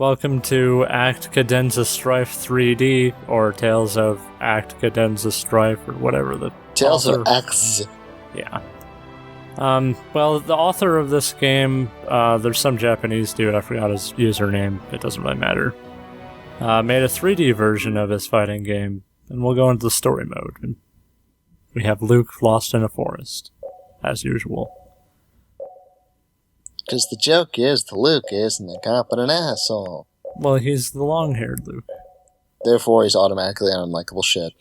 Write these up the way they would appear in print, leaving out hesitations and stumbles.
Welcome to Act Cadenza Strife 3D, or Tales of Act Cadenza Strife, or whatever the Tales author... of X. Yeah. Well, the author of this game, there's some Japanese dude, I forgot his username, it doesn't really matter, made a 3D version of his fighting game, and we'll go into the story mode. We have Luke lost in a forest, as usual. Because the joke is, the Luke isn't a competent asshole. Well, he's the long-haired Luke. Therefore, he's automatically an unlikable shit.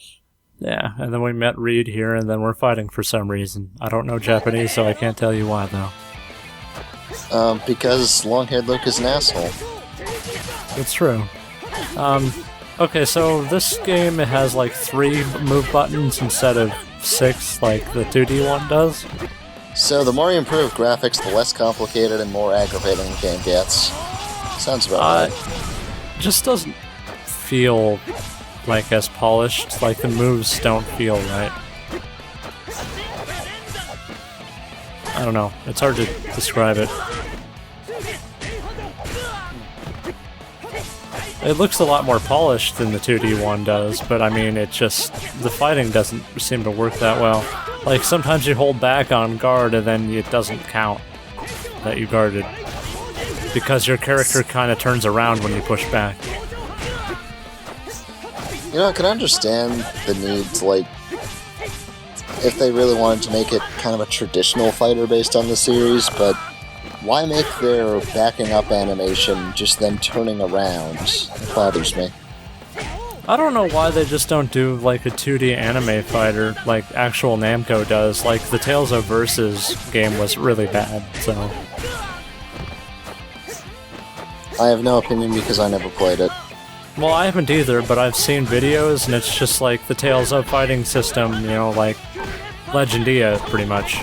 Yeah, and then we met Reed here, and then we're fighting for some reason. I don't know Japanese, so I can't tell you why, though. Because long-haired Luke is an asshole. It's true. Okay, so this game has like 3 move buttons instead of 6 like the 2D one does. So the more you improve graphics, the less complicated and more aggravating the game gets. Sounds about right. Just doesn't feel like as polished, like the moves don't feel right. I don't know, it's hard to describe it. It looks a lot more polished than the 2D one does, but I mean, it just... the fighting doesn't seem to work that well. Like, sometimes you hold back on guard and then it doesn't count that you guarded. Because your character kind of turns around when you push back. You know, I can understand the need to, like... if they really wanted to make it kind of a traditional fighter based on the series, but... why make their backing up animation just them turning around? It bothers me. I don't know why they just don't do like a 2D anime fighter like actual Namco does. Like the Tales of Versus game was really bad, so... I have no opinion because I never played it. Well, I haven't either, but I've seen videos and it's just like the Tales of fighting system, you know, like Legendia, pretty much.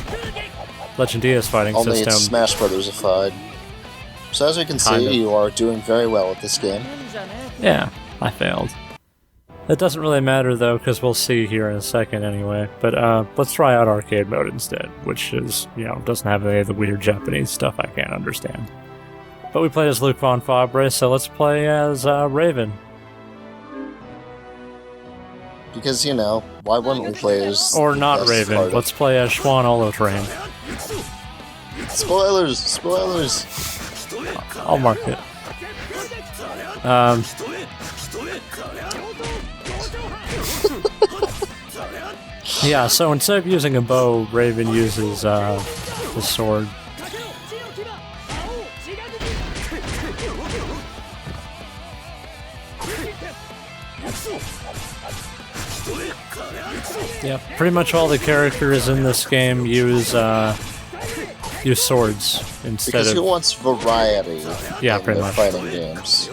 Legendia's fighting system. Only it's Smash Brothers-ified. So as we can see, you are doing very well at this game. Yeah, I failed. It doesn't really matter though, because we'll see here in a second anyway. But let's try out arcade mode instead, which is, you know, doesn't have any of the weird Japanese stuff I can't understand. But we played as Luke Von Fabre, so let's play as Raven. Because, you know, why wouldn't we play as... or not Raven, Spartan? Let's play as Schwann Holotrain. Spoilers! Spoilers! I'll mark it. Yeah, so instead of using a bow, Raven uses the sword. Yeah, pretty much all the characters in this game use swords instead because of... who wants variety yeah, in pretty their much. fighting games?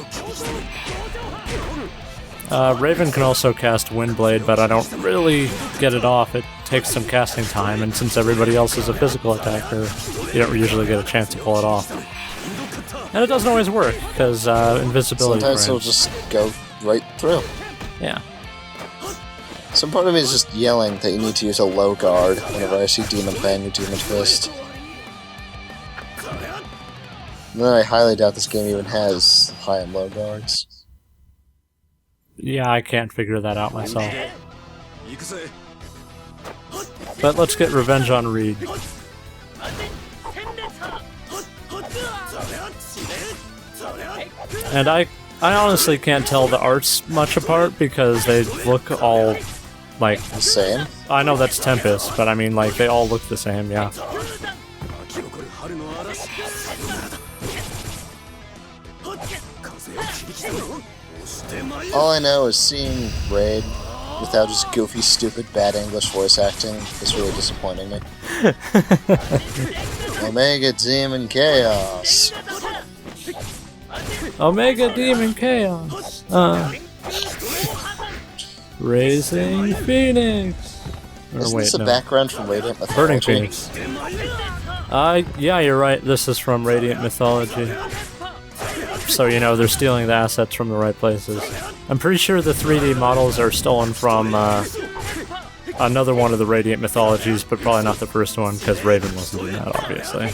Raven can also cast Windblade, but I don't really get it off. It takes some casting time, and since everybody else is a physical attacker, you don't usually get a chance to pull it off. And it doesn't always work, because invisibility sometimes frames. it'll just go right through. Yeah. Some part of me is just yelling that you need to use a low guard whenever I see Demon Fang or Demon Fist. And then I highly doubt this game even has high and low guards. Yeah, I can't figure that out myself. But let's get revenge on Reed. And I honestly can't tell the arts much apart because they look all like... the same? I know that's Tempest, but I mean, like, they all look the same, yeah. All I know is seeing Raid without just goofy, stupid, bad English voice acting is really disappointing me. Omega Demon Chaos! Omega Demon Chaos! Raising Phoenix! Isn't this a background from Radiant Mythology? Burning Phoenix. Yeah, you're right, this is from Radiant Mythology. So, you know, they're stealing the assets from the right places. I'm pretty sure the 3D models are stolen from another one of the Radiant Mythologies, but probably not the first one, because Raven wasn't doing that, obviously.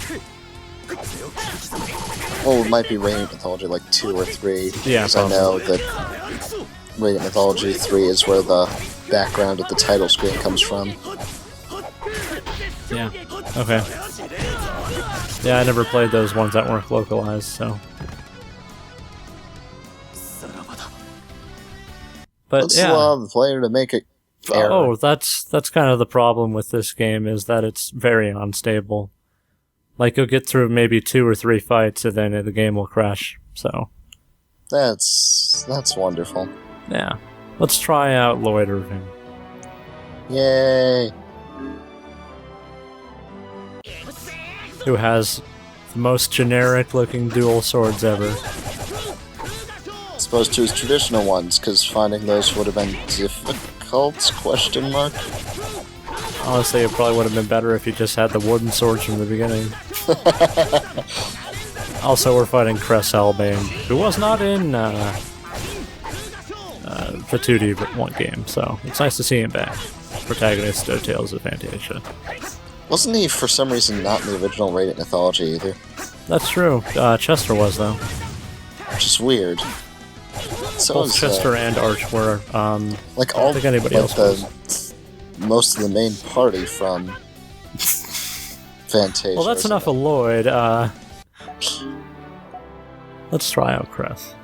Well, it might be Radiant Mythology like 2 or 3. Yeah, because I know that Radiant Mythology 3 is where the background at the title screen comes from. Yeah. Okay. Yeah, I never played those ones that weren't localized, so. But Let's yeah. allow the player to make it fair. Oh, that's kind of the problem with this game, is that it's very unstable. Like, you'll get through maybe 2 or 3 fights, and then the game will crash, so. That's wonderful. Yeah. Let's try out Lloyd Irving. Yay! Who has the most generic-looking dual swords ever. As opposed to his traditional ones, because finding those would have been difficult, question mark? Honestly, it probably would have been better if you just had the wooden swords from the beginning. Also, we're fighting Cress Albane, who was not in the 2D game, so it's nice to see him back. Protagonist of Tales of Vesperia. Wasn't he, for some reason, not in the original Radiant Mythology either? That's true. Chester was, though. Which is weird. So Both Chester and Arch were. like I don't think anybody else was. Most of the main party from Fantasia. Well, that's enough of Lloyd. Let's try out Cress.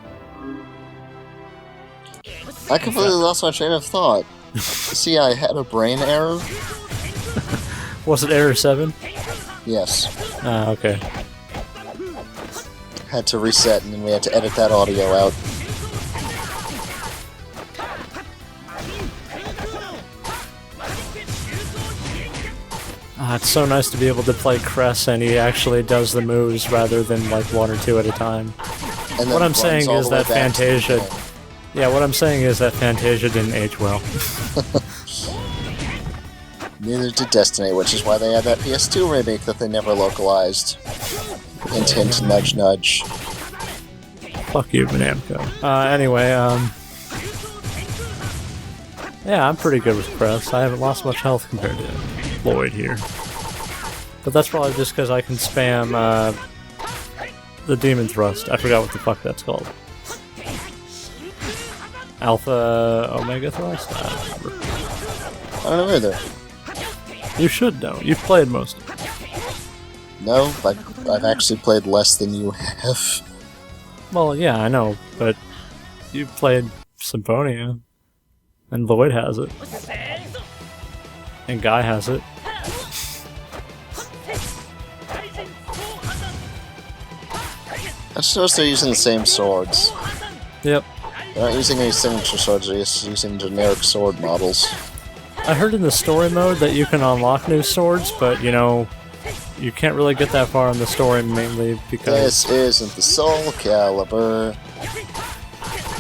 I completely lost my train of thought. See, I had a brain error. Was it Error 7? Yes. Okay. Had to reset, and then we had to edit that audio out. It's so nice to be able to play Cress and he actually does the moves rather than like 1 or 2 at a time. And What I'm saying is that Fantasia... game. Yeah, what I'm saying is that Fantasia didn't age well. Neither did Destiny, which is why they had that PS2 remake that they never localized. Hint, hint, nudge, nudge. Fuck you, Namco. Anyway, yeah, I'm pretty good with Cress. I haven't lost much health compared to Lloyd here. But that's probably just because I can spam, the Demon Thrust. I forgot what the fuck that's called. Alpha Omega Thrust? I don't remember. I don't know either. You should know. You've played most of it. No, I've actually played less than you have. Well, yeah, I know, but you played Symphonia. And Lloyd has it. And Guy has it. I just noticed they're using the same swords. Yep. They're not using any signature swords, they're just using generic sword models. I heard in the story mode that you can unlock new swords, but, you know, you can't really get that far in the story mainly because... This isn't the Soul Calibur.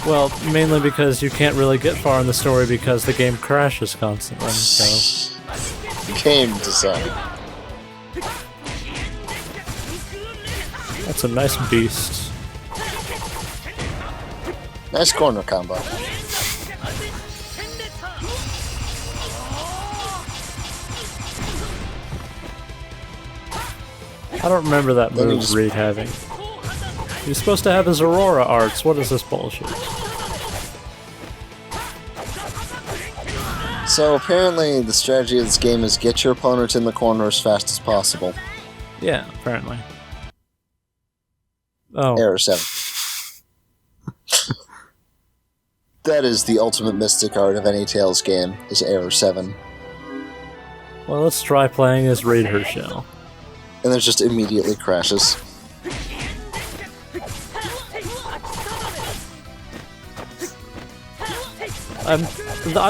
Well, mainly because you can't really get far in the story because the game crashes constantly, so... Game design. That's a nice beast. Nice corner combo. I don't remember that Then you move just- Reed having. You're supposed to have his Aurora arts. What is this bullshit? So apparently the strategy of this game is get your opponent in the corner as fast as possible. Yeah, apparently. Oh. Error 7. That is the ultimate mystic art of any Tales game, is Error 7. Well, let's try playing as Reed Herschel. And it just immediately crashes. I'm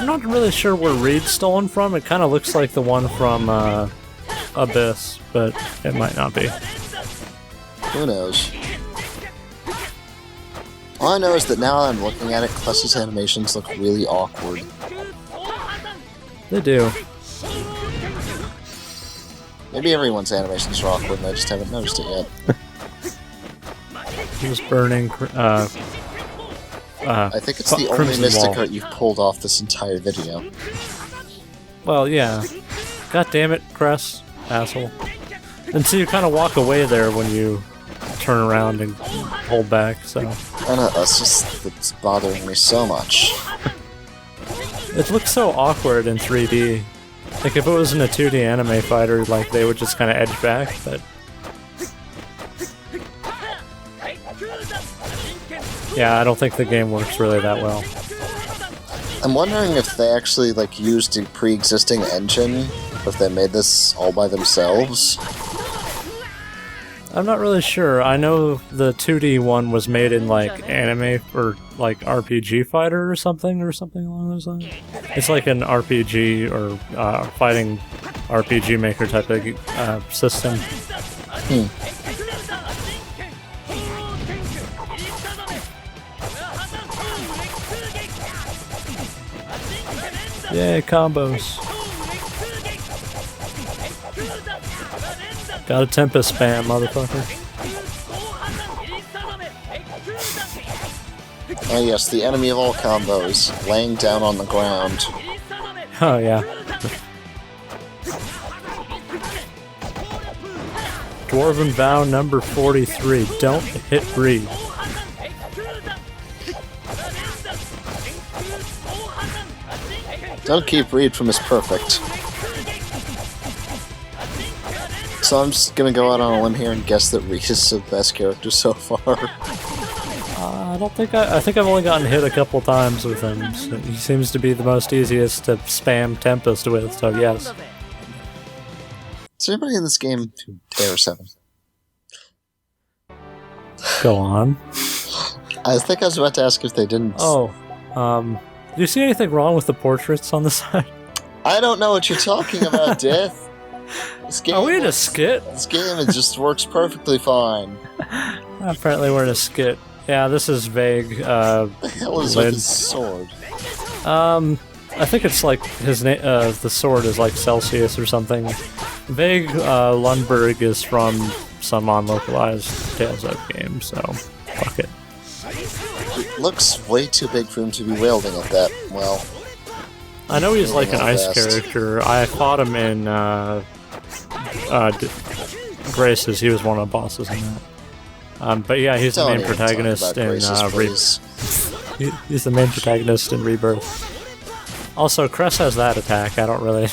not really sure where Reed's stolen from. It kind of looks like the one from Abyss, but it might not be. Who knows? All I know is that now I'm looking at it, Kless's animations look really awkward. They do. Maybe everyone's animations are awkward and I just haven't noticed it yet. He was burning. I think it's the only Crimson mystic Wall. art you've pulled off this entire video. Well, yeah. God damn it, Cress, asshole. And so you kind of walk away there when you turn around and hold back, so... I know, it's bothering me so much. It looks so awkward in 3D. Like, if it was in a 2D anime fighter, like, they would just kind of edge back, but... Yeah, I don't think the game works really that well. I'm wondering if they actually, like, used a pre-existing engine, or if they made this all by themselves. I'm not really sure. I know the 2D one was made in, like, anime or, like, RPG Fighter or something along those lines. It's like an RPG or fighting RPG Maker type of system. Yeah, combos. Got a Tempest spam, motherfucker. Oh yes, the enemy of all combos, laying down on the ground. Oh yeah. Dwarven Vow number 43. Don't hit breathe. Don't keep Reed from his perfect. So I'm just gonna go out on a limb here and guess that Reed is the best character so far. I don't think I think I've only gotten hit a couple times with him. So he seems to be the most easiest to spam Tempest with, so yes. Is anybody in this game Air 7? Go on. I think I was about to ask if they didn't. Oh, do you see anything wrong with the portraits on the side? I don't know what you're talking about, Death. This game Are we in a skit? This game it just works perfectly fine. Apparently we're in a skit. Yeah, this is Veigue. What the hell is with his sword? I think it's like his name. The sword is like Celsius or something. Veigue Lundberg is from some unlocalized Tales of game, so fuck it. It looks way too big for him to be wielding it that well. I know he's like an ice character. I fought him in Graces. He was one of the bosses in that. But yeah, he's the main protagonist in he's the main protagonist in Rebirth. Also, Cress has that attack. I don't really.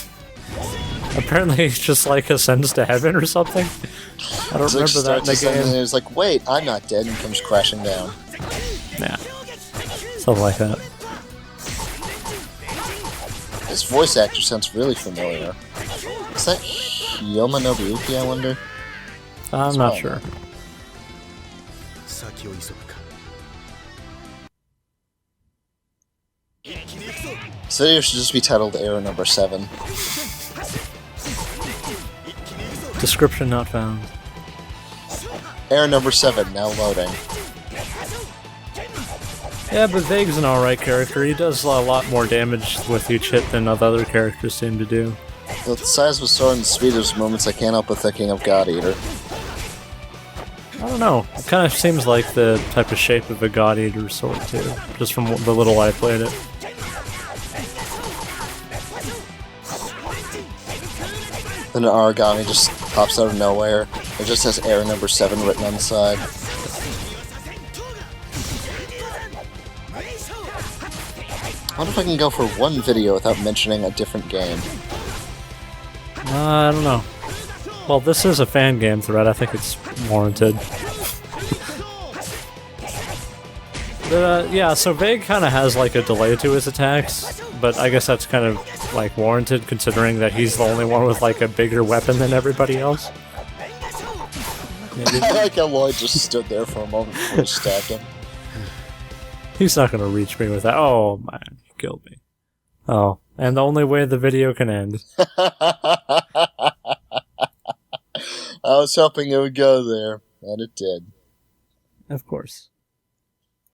Apparently, he just like ascends to heaven or something. I don't remember that in the game. And it's like, wait, I'm not dead, and comes crashing down. Yeah, something like that. His voice actor sounds really familiar. Is that Yoma Nobuyuki, I wonder? I'm not sure. This video should just be titled Error Number 7. Description not found. Error Number 7, now loading. Yeah, but Veigue's an alright character. He does a lot more damage with each hit than other characters seem to do. With the size of a sword and the speed of his movements, I can't help but thinking of God Eater. I don't know. It kind of seems like the type of shape of a God Eater sword, too. Just from the little I played it. Then an origami just pops out of nowhere. It just has Error Number 7 written on the side. I wonder if I can go for one video without mentioning a different game. I don't know. Well, this is a fan game thread. I think it's warranted. Yeah, so Veigue kind of has like a delay to his attacks, but I guess that's kind of like warranted considering that he's the only one with like a bigger weapon than everybody else. I like how Lloyd just stood there for a moment before he stabbed him. He's not gonna reach me with that. Oh man, he killed me. Oh, and the only way the video can end. I was hoping it would go there, and it did. Of course.